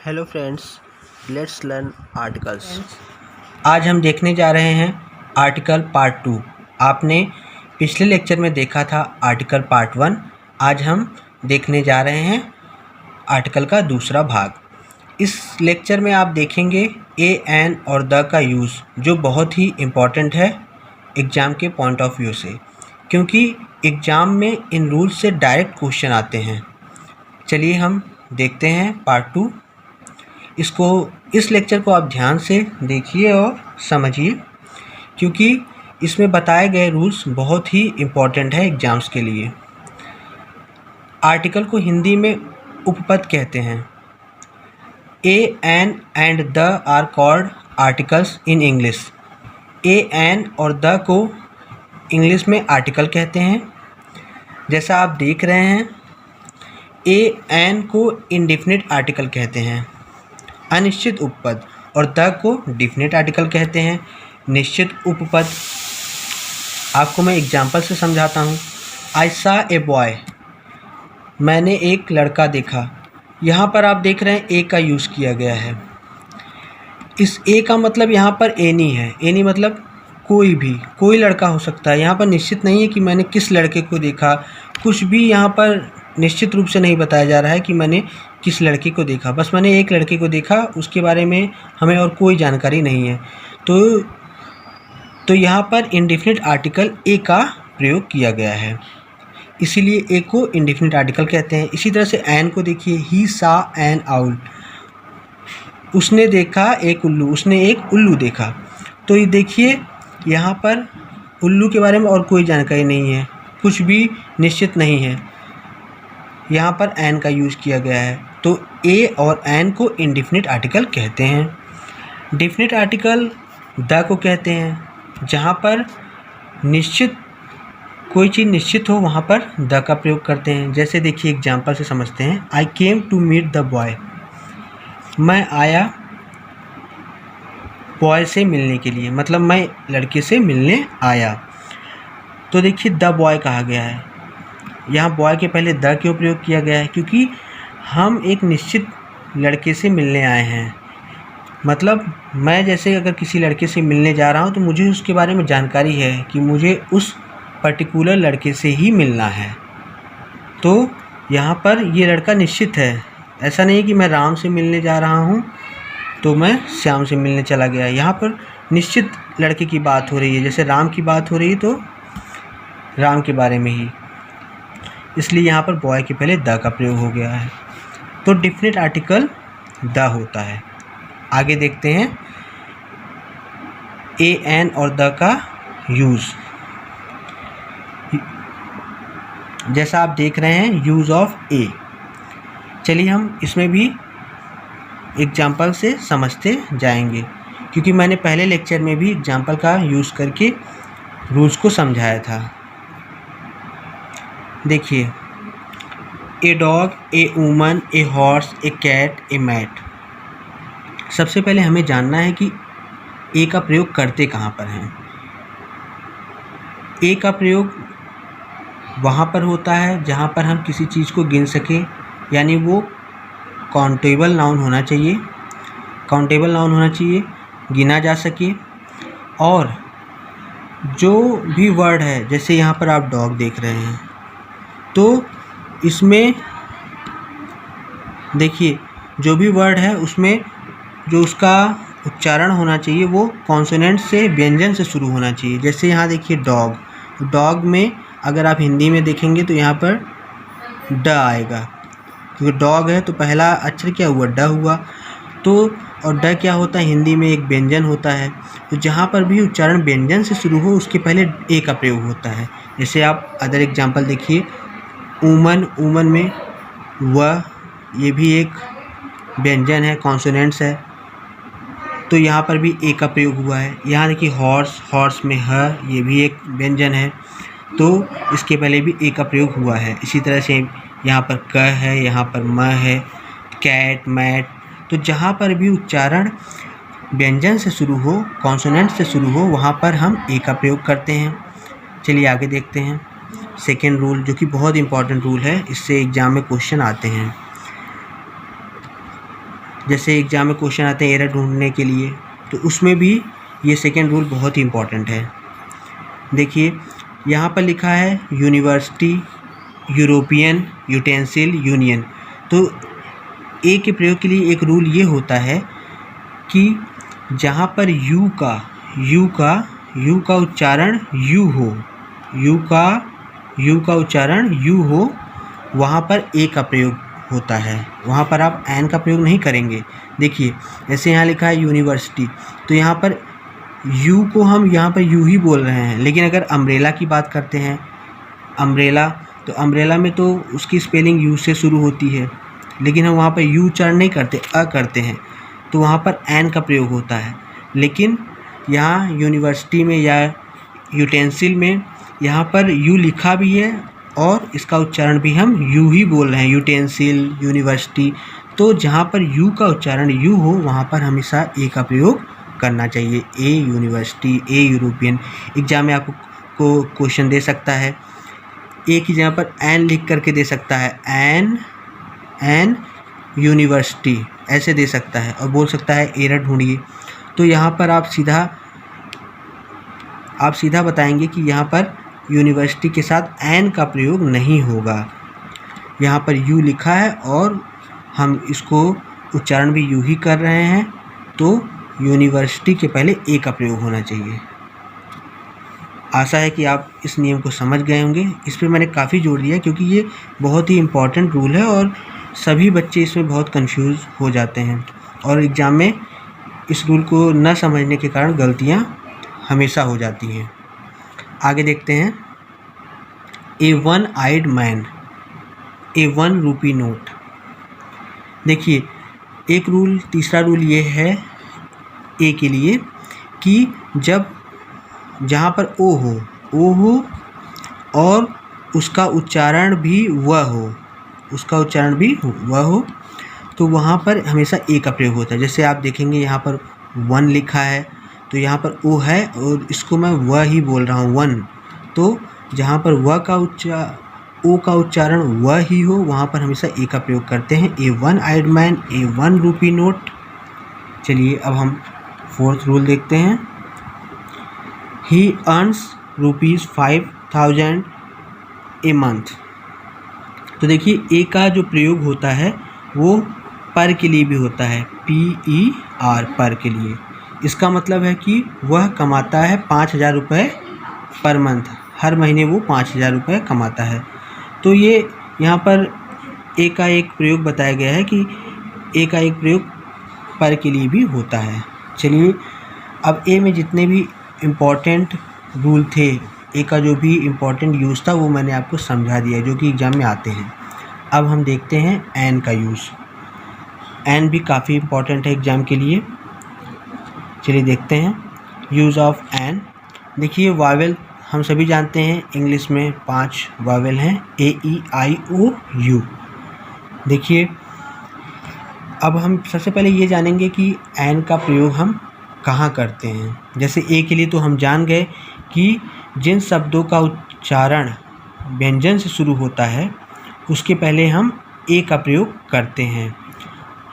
Hello friends, let's learn articles. आज हम देखने जा रहे हैं आर्टिकल पार्ट 2। आपने पिछले लेक्चर में देखा था आर्टिकल पार्ट 1। आज हम देखने जा रहे हैं आर्टिकल का दूसरा भाग। इस लेक्चर में आप देखेंगे ए, एन और द का यूज़, जो बहुत ही इम्पॉर्टेंट है एग्ज़ाम के पॉइंट ऑफ व्यू से, क्योंकि एग्ज़ाम में इन रूल्स से डायरेक्ट क्वेश्चन आते हैं। चलिए हम देखते हैं पार्ट 2। इस लेक्चर को आप ध्यान से देखिए और समझिए, क्योंकि इसमें बताए गए रूल्स बहुत ही इम्पोर्टेंट है एग्ज़ाम्स के लिए। आर्टिकल को हिंदी में उपपद कहते हैं। A, an and the are called articles in English. A, an और द को इंग्लिश में आर्टिकल कहते हैं। जैसा आप देख रहे हैं, ए, एन को इंडेफिनिट आर्टिकल कहते हैं, अनिश्चित उपपद, और द को डेफिनिट आर्टिकल कहते हैं, निश्चित उपपद। आपको मैं एग्जांपल से समझाता हूँ। आई सा ए बॉय, मैंने एक लड़का देखा। यहाँ पर आप देख रहे हैं ए का यूज़ किया गया है। इस ए का मतलब यहाँ पर एनी है। एनी मतलब कोई लड़का हो सकता है। यहाँ पर निश्चित नहीं है कि मैंने किस लड़के को देखा, कुछ भी यहाँ पर निश्चित रूप से नहीं बताया जा रहा है कि मैंने किस लड़के को देखा। बस मैंने एक लड़के को देखा, उसके बारे में हमें और कोई जानकारी नहीं है। तो यहाँ पर इंडेफिनिट आर्टिकल ए का प्रयोग किया गया है, इसीलिए ए को इंडेफिनिट आर्टिकल कहते हैं। इसी तरह से एन को देखिए, ही सा एन आउल, उसने देखा एक उल्लू, उसने एक उल्लू देखा। तो ये देखिए, यहाँ पर उल्लू के बारे में और कोई जानकारी नहीं है, कुछ भी निश्चित नहीं है। यहाँ पर एन का यूज़ किया गया है, तो ए और एन को इंडेफिनिट आर्टिकल कहते हैं। डेफिनिट आर्टिकल द को कहते हैं। जहाँ पर कोई चीज़ निश्चित हो वहाँ पर द का प्रयोग करते हैं। जैसे देखिए एग्जाम्पल से समझते हैं। I came to meet the boy, मैं आया बॉय से मिलने के लिए, मतलब मैं लड़के से मिलने आया। तो देखिए द बॉय कहा गया है। यहाँ बॉय के पहले द क्यों प्रयोग किया गया है? क्योंकि हम एक निश्चित लड़के से मिलने आए हैं। मतलब मैं जैसे अगर किसी लड़के से मिलने जा रहा हूँ तो मुझे उसके बारे में जानकारी है कि मुझे उस पर्टिकुलर लड़के से ही मिलना है। तो यहाँ पर ये लड़का निश्चित है। ऐसा नहीं कि मैं राम से मिलने जा रहा हूँ तो मैं श्याम से मिलने चला गया। यहाँ पर निश्चित लड़के की बात हो रही है। जैसे राम की बात हो रही है तो राम के बारे में ही, इसलिए यहाँ पर बॉय के पहले द का प्रयोग हो गया है। तो डेफिनिट आर्टिकल द होता है। आगे देखते हैं ए, एन और द का यूज़। जैसा आप देख रहे हैं यूज़ ऑफ ए। चलिए हम इसमें भी एग्जाम्पल से समझते जाएंगे, क्योंकि मैंने पहले लेक्चर में भी एग्जाम्पल का यूज़ करके रूल्स को समझाया था। देखिए, a dog, a woman, a horse, a cat, a mat. सबसे पहले हमें जानना है कि ए का प्रयोग करते कहाँ पर हैं। ए का प्रयोग वहाँ पर होता है जहाँ पर हम किसी चीज़ को गिन सकें, यानी वो काउंटेबल नाउन होना चाहिए। काउंटेबल नाउन होना चाहिए, गिना जा सके। और जो भी वर्ड है, जैसे यहाँ पर आप डॉग देख रहे हैं, तो इसमें देखिए जो भी वर्ड है उसमें जो उसका उच्चारण होना चाहिए वो कॉन्सोनेंट से, व्यंजन से शुरू होना चाहिए। जैसे यहाँ देखिए डॉग, डॉग में अगर आप हिंदी में देखेंगे तो यहाँ पर ड आएगा, क्योंकि डॉग है तो पहला अक्षर क्या हुआ? ड हुआ। तो और ड क्या होता है? हिंदी में एक व्यंजन होता है। तो जहाँ पर भी उच्चारण व्यंजन से शुरू हो उसके पहले ए का प्रयोग होता है। जैसे आप अदर एग्जाम्पल देखिए, वूमन, वूमन में व, ये भी एक व्यंजन है, कॉन्सोनेंट्स है, तो यहाँ पर भी ए का प्रयोग हुआ है। यहाँ देखिए हॉर्स, हॉर्स में ह, ये भी एक व्यंजन है, तो इसके पहले भी ए का प्रयोग हुआ है। इसी तरह से यहाँ पर क है, यहाँ पर म है, कैट, मैट। तो जहाँ पर भी उच्चारण व्यंजन से शुरू हो, कॉन्सोनेंट से शुरू हो, वहाँ पर हम ए का प्रयोग करते हैं। चलिए आगे देखते हैं सेकेंड रूल, जो कि बहुत इंपॉर्टेंट रूल है, इससे एग्जाम में क्वेश्चन आते हैं। जैसे एग्ज़ाम में क्वेश्चन आते हैं एरर ढूंढने के लिए, तो उसमें भी ये सेकेंड रूल बहुत ही इम्पॉर्टेंट है। देखिए यहाँ पर लिखा है यूनिवर्सिटी, यूरोपियन, यूटेंसिल, यूनियन। तो ए के प्रयोग के लिए एक रूल ये होता है कि जहाँ पर यू का उच्चारण यू हो, यू का उच्चारण यू हो, वहाँ पर ए का प्रयोग होता है, वहाँ पर आप एन का प्रयोग नहीं करेंगे। देखिए जैसे यहाँ लिखा है यूनिवर्सिटी, तो यहाँ पर यू को हम यहाँ पर यू ही बोल रहे हैं, लेकिन अगर अम्ब्रेला की बात करते हैं, अम्ब्रेला, तो अम्ब्रेला में तो उसकी स्पेलिंग यू से शुरू होती है, लेकिन हम वहाँ पर यू उच्चारण नहीं करते, अ करते हैं, तो वहाँ पर एन का प्रयोग होता है। लेकिन यहाँ यूनिवर्सिटी में या यूटेंसिल में यहाँ पर यू लिखा भी है और इसका उच्चारण भी हम यू ही बोल रहे हैं, यूटेंसिल, यूनिवर्सिटी। तो जहाँ पर यू का उच्चारण यू हो वहाँ पर हमेशा ए का प्रयोग करना चाहिए। ए यूनिवर्सिटी, ए यूरोपियन। एग्जाम में आपको क्वेश्चन दे सकता है, ए की जगह पर एन लिख करके दे सकता है, एन यूनिवर्सिटी ऐसे दे सकता है, और बोल सकता है एरर ढूंढिए। तो यहाँ पर आप सीधा बताएंगे कि यहाँ पर यूनिवर्सिटी के साथ एन का प्रयोग नहीं होगा, यहाँ पर यू लिखा है और हम इसको उच्चारण भी यू ही कर रहे हैं, तो यूनिवर्सिटी के पहले ए का प्रयोग होना चाहिए। आशा है कि आप इस नियम को समझ गए होंगे। इस पर मैंने काफ़ी जोर दिया क्योंकि ये बहुत ही इम्पॉर्टेंट रूल है और सभी बच्चे इसमें बहुत कंफ्यूज हो जाते हैं, और एग्ज़ाम में इस रूल को न समझने के कारण गलतियाँ हमेशा हो जाती हैं। आगे देखते हैं, ए वन आइड मैन, ए 1 रूपी नोट। देखिए एक रूल, तीसरा रूल ये है ए के लिए कि जब जहाँ पर ओ हो और उसका उच्चारण भी वह हो, तो वहाँ पर हमेशा ए का प्रयोग होता है। जैसे आप देखेंगे यहाँ पर 1 लिखा है, तो यहाँ पर ओ है और इसको मैं वह ही बोल रहा हूँ 1, तो जहाँ पर ओ का उच्चारण वह ही हो वहाँ पर हमेशा ए का प्रयोग करते हैं। ए 1 आइड मैन, ए 1 रूपी नोट। चलिए अब हम 4th रूल देखते हैं। ही अर्न्स ₹5,000 ए मंथ। तो देखिए ए का जो प्रयोग होता है वो पर के लिए भी होता है, PER, पर के लिए। इसका मतलब है कि वह कमाता है 5,000 रुपये पर मंथ, हर महीने वो 5,000 रुपये कमाता है। तो ये यहाँ पर ए का एक प्रयोग बताया गया है कि ए का एक प्रयोग पर के लिए भी होता है। चलिए अब ए में जितने भी इम्पॉर्टेंट रूल थे, ए का जो भी इम्पॉर्टेंट यूज़ था वो मैंने आपको समझा दिया जो कि एग्ज़ाम में आते हैं। अब हम देखते हैं एन का यूज़। एन भी काफ़ी इम्पॉर्टेंट है एग्ज़ाम के लिए। चलिए देखते हैं यूज़ ऑफ एन। देखिए वावेल हम सभी जानते हैं, इंग्लिश में 5 वावेल हैं, AEIOU। देखिए अब हम सबसे पहले ये जानेंगे कि एन का प्रयोग हम कहाँ करते हैं। जैसे ए के लिए तो हम जान गए कि जिन शब्दों का उच्चारण व्यंजन से शुरू होता है उसके पहले हम ए का प्रयोग करते हैं।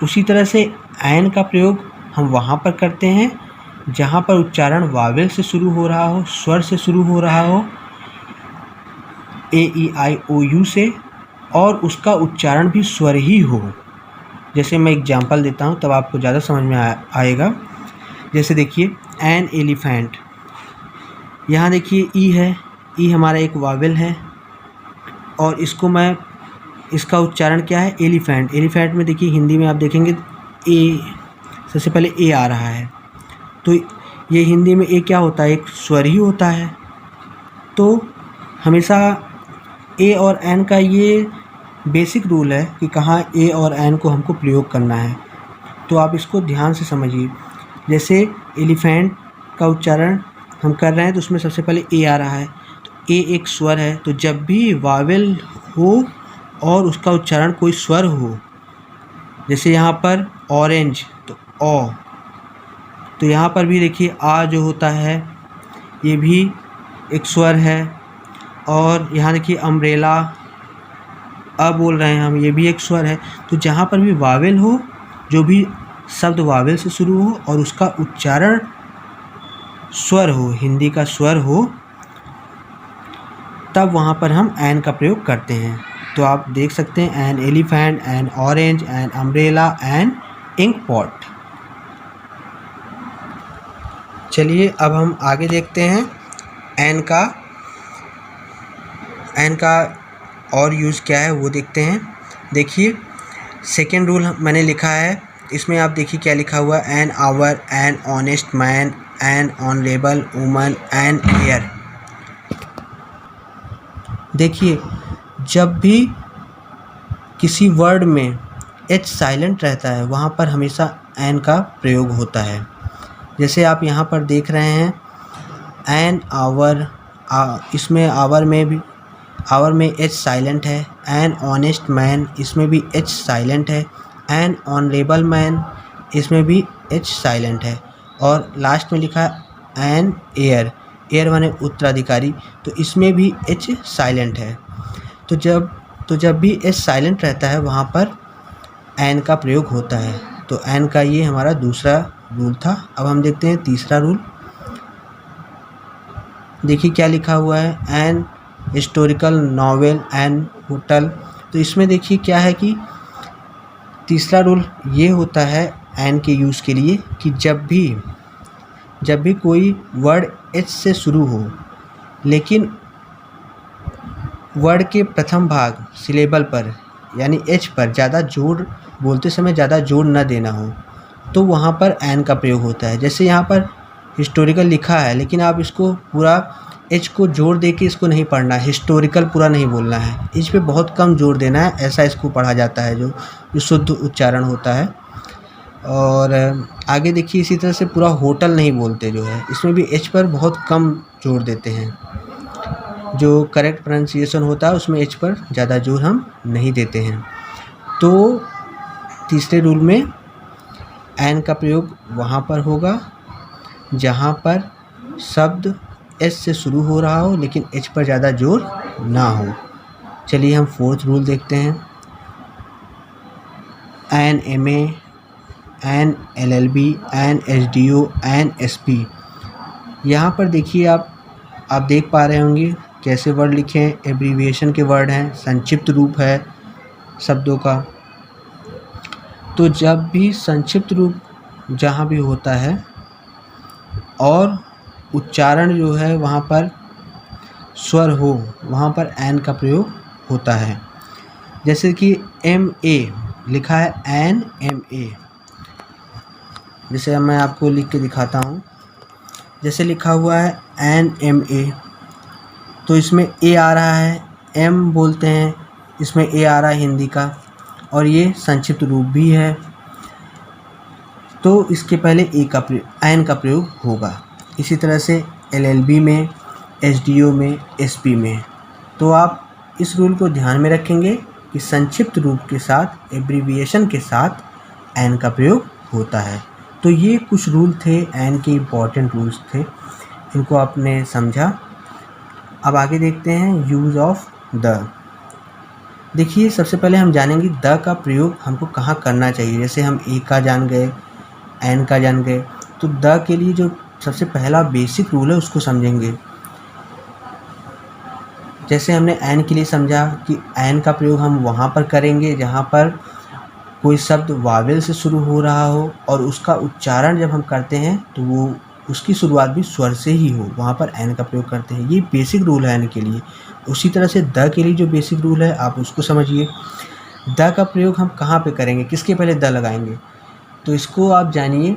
उसी तरह से एन का प्रयोग हम वहाँ पर करते हैं जहाँ पर उच्चारण वावेल से शुरू हो रहा हो, स्वर से शुरू हो रहा हो, AEIOU से, और उसका उच्चारण भी स्वर ही हो। जैसे मैं एग्जांपल देता हूँ तब आपको ज़्यादा समझ में आएगा। जैसे देखिए एन एलिफेंट, यहाँ देखिए ई है, ई हमारा एक वावेल है और इसका उच्चारण क्या है, एलिफेंट। एलिफेंट में देखिए हिंदी में आप देखेंगे ए, सबसे पहले ए आ रहा है, तो ये हिंदी में ए क्या होता है, एक स्वर ही होता है। तो हमेशा ए और एन का ये बेसिक रूल है कि कहाँ ए और एन को हमको प्रयोग करना है, तो आप इसको ध्यान से समझिए। जैसे एलिफेंट का उच्चारण हम कर रहे हैं तो उसमें सबसे पहले ए आ रहा है, तो ए एक स्वर है, तो जब भी वावेल हो और उसका उच्चारण कोई स्वर हो, जैसे यहाँ पर ऑरेंज तो ओ, तो यहाँ पर भी देखिए आ जो होता है ये भी एक स्वर है, और यहाँ देखिए अम्ब्रेला, बोल रहे हैं हम, ये भी एक स्वर है। तो जहाँ पर भी वावेल हो जो भी शब्द वावेल से शुरू हो और उसका उच्चारण स्वर हो, हिंदी का स्वर हो, तब वहाँ पर हम एन का प्रयोग करते हैं। तो आप देख सकते हैं an elephant, an orange, an umbrella, an ink pot. चलिए अब हम आगे देखते हैं एन का और यूज़ क्या है वो देखते हैं। देखिए सेकेंड रूल मैंने लिखा है, इसमें आप देखिए क्या लिखा हुआ है, an hour, an honest man, an honourable woman, an air. देखिए जब भी किसी वर्ड में एच साइलेंट रहता है वहाँ पर हमेशा एन का प्रयोग होता है। जैसे आप यहाँ पर देख रहे हैं एन आवर, इसमें आवर में एच साइलेंट है। एन ऑनेस्ट मैन, इसमें भी एच साइलेंट है। एन ऑनरेबल मैन, इसमें भी एच साइलेंट है। और लास्ट में लिखा है एन एयर, एयर माने उत्तराधिकारी, तो इसमें भी एच साइलेंट है। तो जब भी एच साइलेंट रहता है वहाँ पर एन का प्रयोग होता है। तो एन का ये हमारा दूसरा रूल था। अब हम देखते हैं तीसरा रूल। देखिए क्या लिखा हुआ है, an historical novel, an hotel. तो इसमें देखिए क्या है कि तीसरा रूल ये होता है एन के यूज़ के लिए कि जब भी कोई वर्ड एच से शुरू हो लेकिन वर्ड के प्रथम भाग सिलेबल पर यानी एच पर ज़्यादा जोर, बोलते समय ज़्यादा जोर न देना हो, तो वहाँ पर एन का प्रयोग होता है। जैसे यहाँ पर हिस्टोरिकल लिखा है लेकिन आप इसको पूरा एच को जोर दे के इसको नहीं पढ़ना है, हिस्टोरिकल पूरा नहीं बोलना है, एच पे बहुत कम जोर देना है, ऐसा इसको पढ़ा जाता है जो शुद्ध उच्चारण होता है। और आगे देखिए इसी तरह से पूरा होटल नहीं बोलते जो है, इसमें भी एच पर बहुत कम जोर देते हैं। जो करेक्ट प्रोनाउंसिएशन होता है उसमें एच पर ज़्यादा जोर हम नहीं देते हैं। तो तीसरे रूल में एन का प्रयोग वहाँ पर होगा जहाँ पर शब्द एच से शुरू हो रहा हो लेकिन एच पर ज़्यादा जोर ना हो। चलिए हम फोर्थ रूल देखते हैं। An M A, an LLB, an SDO, an SP। यहाँ पर देखिए आप देख पा रहे होंगे कैसे वर्ड लिखे हैं, एब्रीविएशन के वर्ड हैं, संक्षिप्त रूप है शब्दों का। तो जब भी संक्षिप्त रूप जहाँ भी होता है और उच्चारण जो है वहाँ पर स्वर हो, वहाँ पर एन का प्रयोग होता है। जैसे कि MA लिखा है, एन MA। जैसे मैं आपको लिख के दिखाता हूँ। जैसे लिखा हुआ है एन MA, तो इसमें ए आ रहा है, एम बोलते हैं, इसमें ए आ रहा है हिंदी का, और ये संक्षिप्त रूप भी है, तो इसके पहले एन का प्रयोग होगा। इसी तरह से LLB में, SDO में, SP में। तो आप इस रूल को ध्यान में रखेंगे कि संक्षिप्त रूप के साथ, एब्रीविएशन के साथ एन का प्रयोग होता है। तो ये कुछ रूल थे, एन के इम्पॉर्टेंट रूल्स थे, इनको आपने समझा। अब आगे देखते हैं यूज़ ऑफ द। देखिए सबसे पहले हम जानेंगे द का प्रयोग हमको कहाँ करना चाहिए। जैसे हम ए का जान गए, एन का जान गए, तो द के लिए जो सबसे पहला बेसिक रूल है उसको समझेंगे। जैसे हमने एन के लिए समझा कि एन का प्रयोग हम वहाँ पर करेंगे जहाँ पर कोई शब्द वावेल से शुरू हो रहा हो और उसका उच्चारण जब हम करते हैं तो वो उसकी शुरुआत भी स्वर से ही हो, वहाँ पर एन का प्रयोग करते हैं। ये बेसिक रूल है एन के लिए। उसी तरह से द के लिए जो बेसिक रूल है आप उसको समझिए। द का प्रयोग हम कहाँ पे करेंगे, किसके पहले द लगाएंगे, तो इसको आप जानिए।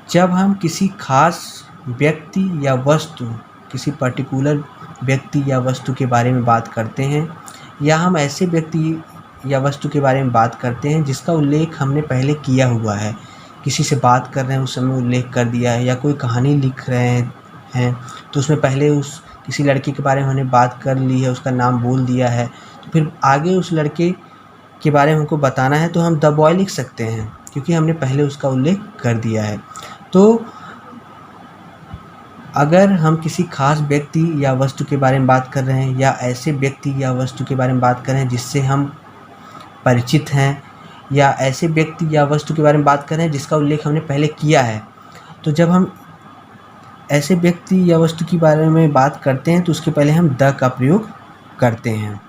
जब हम किसी खास व्यक्ति या वस्तु, किसी पर्टिकुलर व्यक्ति या वस्तु के बारे में बात करते हैं, या हम ऐसे व्यक्ति या वस्तु के बारे में बात करते हैं जिसका उल्लेख हमने पहले किया हुआ है, किसी से बात कर रहे हैं उस समय उल्लेख कर दिया है, या कोई कहानी लिख रहे हैं तो उसमें पहले उस किसी लड़के के बारे में हमने बात कर ली है, उसका नाम बोल दिया है, तो फिर आगे उस लड़के के बारे में हमको बताना है तो हम द बॉय लिख सकते हैं क्योंकि हमने पहले उसका उल्लेख कर दिया है। तो अगर हम किसी खास व्यक्ति या वस्तु के बारे में बात कर रहे हैं, या ऐसे व्यक्ति या वस्तु के बारे में बात कर रहे हैं जिससे हम परिचित हैं, या ऐसे व्यक्ति या वस्तु के बारे में बात कर रहे हैं जिसका उल्लेख हमने पहले किया है। तो जब हम ऐसे व्यक्ति या वस्तु के बारे में बात करते हैं तो उसके पहले हम द का प्रयोग करते हैं।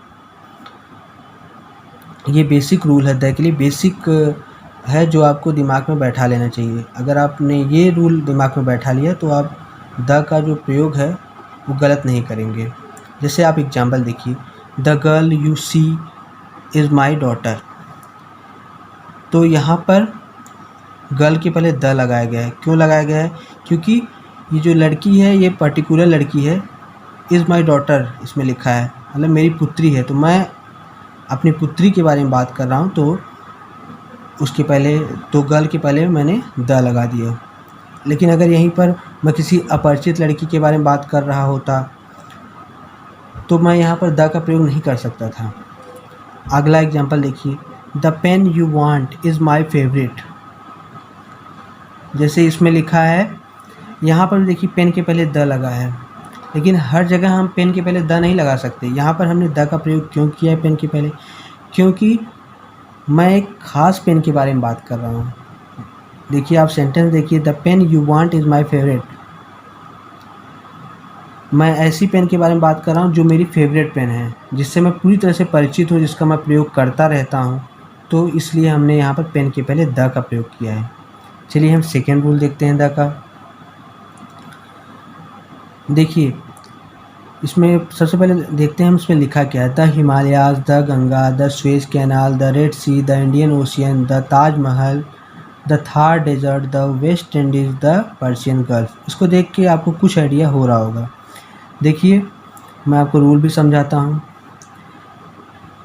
ये बेसिक रूल है, द के लिए बेसिक है जो आपको दिमाग में बैठा लेना चाहिए। अगर आपने ये रूल दिमाग में बैठा लिया तो आप द का जो प्रयोग है वो गलत नहीं करेंगे। जैसे आप एग्जाम्पल देखिए, the girl you see is my daughter. तो यहाँ पर गर्ल के पहले द लगाया गया है। क्यों लगाया गया है? क्योंकि ये जो लड़की है, ये पर्टिकुलर लड़की है, इज़ माई डॉटर इसमें लिखा है, मतलब मेरी पुत्री है। तो मैं अपनी पुत्री के बारे में बात कर रहा हूँ, तो उसके पहले तो गर्ल के पहले मैंने द लगा दिया। लेकिन अगर यहीं पर मैं किसी अपरिचित लड़की के बारे में बात कर रहा होता तो मैं यहाँ पर द का प्रयोग नहीं कर सकता था। अगला एग्जाम्पल देखिए, the pen you want is my favourite. जैसे इसमें लिखा है, यहाँ पर देखिए पेन के पहले द लगा है, लेकिन हर जगह हम पेन के पहले द नहीं लगा सकते। यहाँ पर हमने द का प्रयोग क्यों किया है पेन के पहले? क्योंकि मैं एक ख़ास पेन के बारे में बात कर रहा हूँ। देखिए आप सेंटेंस देखिए, the pen you want is my favourite. मैं ऐसी पेन के बारे में बात कर रहा हूँ जो मेरी फेवरेट पेन है, जिससे मैं पूरी तरह से परिचित हूँ, जिसका मैं प्रयोग करता रहता हूँ। तो इसलिए हमने यहाँ पर पेन के पहले द का प्रयोग किया है। चलिए हम सेकेंड रूल देखते हैं द का। देखिए इसमें सबसे पहले देखते हैं हम इसमें लिखा क्या है। The Himalayas, the Ganga, the Suez canal, the Red Sea, the Indian Ocean, the Taj Mahal, the Thar desert, the West Indies, the Persian Gulf. इसको देख के आपको कुछ आइडिया हो रहा होगा। देखिए मैं आपको रूल भी समझाता हूँ।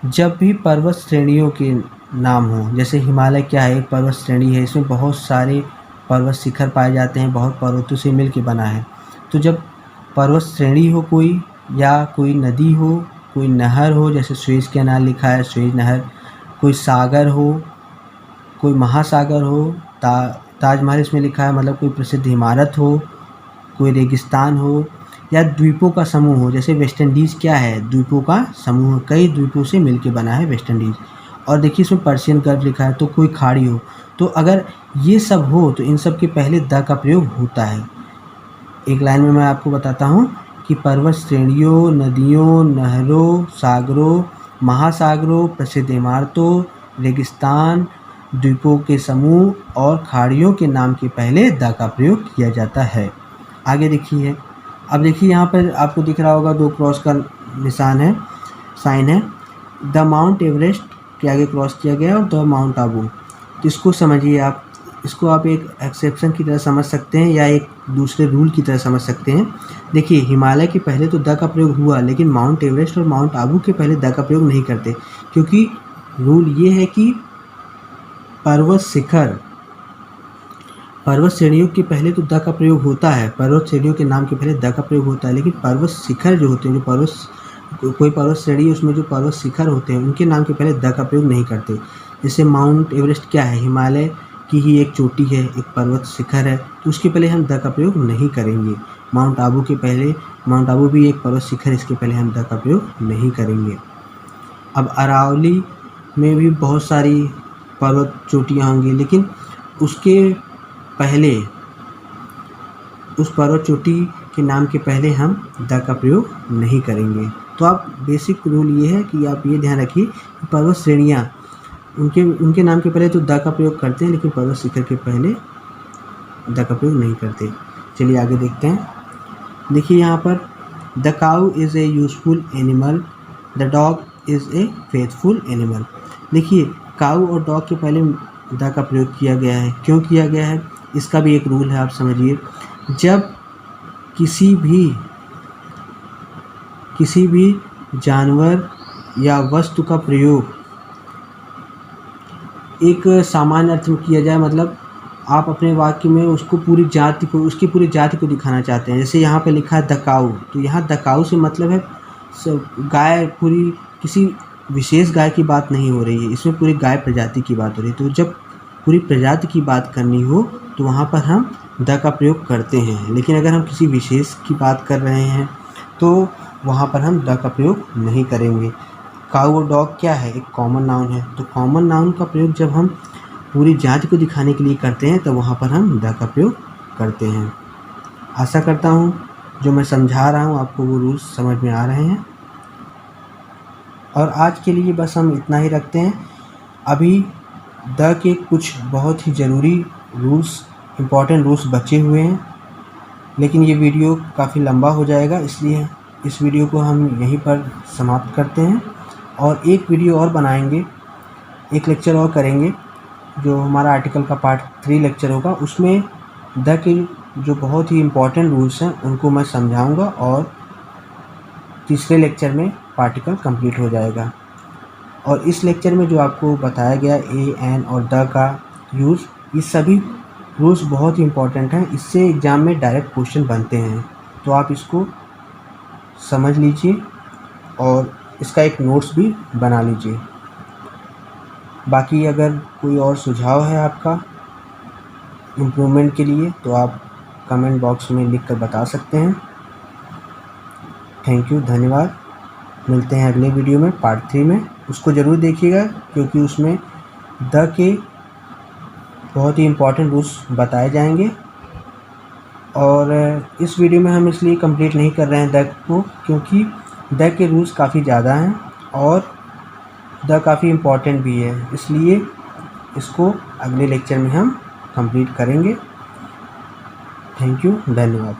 जब भी पर्वत श्रेणियों के नाम हो, जैसे हिमालय क्या है, एक पर्वत श्रेणी है, इसमें बहुत सारे पर्वत शिखर पाए जाते हैं, बहुत पर्वतों से मिल के बना है। तो जब पर्वत श्रेणी हो कोई, या कोई नदी हो, कोई नहर हो, जैसे स्वेज कैनाल लिखा है, स्वेज नहर, कोई सागर हो, कोई महासागर हो, ताजमहल इसमें लिखा है, मतलब कोई प्रसिद्ध इमारत हो, कोई रेगिस्तान हो, या द्वीपों का समूह हो, जैसे वेस्ट इंडीज़ क्या है, द्वीपों का समूह, कई द्वीपों से मिलके बना है वेस्ट इंडीज़। और देखिए इसमें पर्शियन गल्फ लिखा है, तो कोई खाड़ी हो। तो अगर ये सब हो तो इन सब के पहले द का प्रयोग होता है। एक लाइन में मैं आपको बताता हूँ कि पर्वत श्रेणियों, नदियों, नहरों, सागरों, महासागरों, प्रसिद्ध इमारतों, रेगिस्तान, द्वीपों के समूह और खाड़ियों के नाम के पहले द का प्रयोग किया जाता है। आगे देखिए, अब देखिए यहाँ पर आपको दिख रहा होगा 2 क्रॉस का निशान है, साइन है। द माउंट एवरेस्ट के आगे क्रॉस किया गया और द माउंट आबू। तो इसको समझिए आप, इसको आप एक एक्सेप्शन की तरह समझ सकते हैं या एक दूसरे रूल की तरह समझ सकते हैं। देखिए हिमालय के पहले तो द का प्रयोग हुआ, लेकिन माउंट एवरेस्ट और माउंट आबू के पहले द का प्रयोग नहीं करते, क्योंकि रूल ये है कि पर्वत शिखर, पर्वत श्रेणियों के पहले तो द का प्रयोग होता है, पर्वत श्रेणियों के नाम के पहले द का प्रयोग होता है, लेकिन पर्वत शिखर जो होते हैं, जो कोई पर्वत श्रेणी उसमें जो पर्वत शिखर होते हैं उनके नाम के पहले द का प्रयोग नहीं करते। जैसे माउंट एवरेस्ट क्या है, हिमालय की ही एक चोटी है, एक पर्वत शिखर है, तो उसके पहले हम द का प्रयोग नहीं करेंगे। माउंट आबू के पहले, माउंट आबू भी एक पर्वत शिखर, इसके पहले हम द का प्रयोग नहीं करेंगे। अब अरावली में भी बहुत सारी पर्वत चोटियाँ होंगी, लेकिन उसके पहले, उस पर्वत चोटी के नाम के पहले हम द का प्रयोग नहीं करेंगे। तो आप बेसिक रूल ये है कि आप ये ध्यान रखिए कि पर्वत श्रेणियाँ उनके नाम के पहले तो द का प्रयोग करते हैं, लेकिन पर्वत शिखर के पहले द का प्रयोग नहीं करते। चलिए आगे देखते हैं। देखिए यहाँ पर, the cow is a useful animal, the dog is a faithful animal. देखिए काऊ और डॉग के पहले द का प्रयोग किया गया है। क्यों किया गया है, इसका भी एक रूल है, आप समझिए। जब किसी भी जानवर या वस्तु का प्रयोग एक सामान्य अर्थ में किया जाए, मतलब आप अपने वाक्य में उसको पूरी जाति को, उसकी पूरी जाति को दिखाना चाहते हैं। जैसे यहाँ पे लिखा है द काऊ, तो यहाँ द काऊ से मतलब है गाय, पूरी किसी विशेष गाय की बात नहीं हो रही है, इसमें पूरी गाय प्रजाति की बात हो रही है। तो जब पूरी प्रजाति की बात करनी हो तो वहाँ पर हम द का प्रयोग करते हैं, लेकिन अगर हम किसी विशेष की बात कर रहे हैं तो वहाँ पर हम द का प्रयोग नहीं करेंगे। काऊ और डॉग क्या है, एक कॉमन नाउन है। तो कॉमन नाउन का प्रयोग जब हम पूरी जाति को दिखाने के लिए करते हैं तो वहाँ पर हम द का प्रयोग करते हैं। आशा करता हूँ जो मैं समझा रहा हूँ आपको वो रूल्स समझ में आ रहे हैं। और आज के लिए बस हम इतना ही रखते हैं। अभी द के कुछ बहुत ही ज़रूरी रूल्स, इम्पॉर्टेंट रूल्स बचे हुए हैं, लेकिन ये वीडियो काफ़ी लंबा हो जाएगा, इसलिए इस वीडियो को हम यहीं पर समाप्त करते हैं और एक वीडियो और बनाएंगे, एक लेक्चर और करेंगे जो हमारा आर्टिकल का पार्ट 3 लेक्चर होगा। उसमें द के जो बहुत ही इम्पॉर्टेंट रूल्स हैं उनको मैं समझाऊंगा और तीसरे लेक्चर में पार्टिकल कंप्लीट हो जाएगा। और इस लेक्चर में जो आपको बताया गया ए, एन और द का यूज़, ये सभी रूल्स बहुत ही इम्पॉर्टेंट हैं, इससे एग्ज़ाम में डायरेक्ट क्वेश्चन बनते हैं। तो आप इसको समझ लीजिए और इसका एक नोट्स भी बना लीजिए। बाकी अगर कोई और सुझाव है आपका इम्प्रूवमेंट के लिए तो आप कमेंट बॉक्स में लिख कर बता सकते हैं। थैंक यू, धन्यवाद। मिलते हैं अगले वीडियो में पार्ट 3 में। उसको ज़रूर देखिएगा क्योंकि उसमें द के बहुत ही इम्पॉर्टेंट रूल्स बताए जाएंगे। और इस वीडियो में हम इसलिए कंप्लीट नहीं कर रहे हैं द को, क्योंकि द के रूल्स काफ़ी ज़्यादा हैं और द काफ़ी इम्पॉर्टेंट भी है, इसलिए इसको अगले लेक्चर में हम कंप्लीट करेंगे। थैंक यू, धन्यवाद।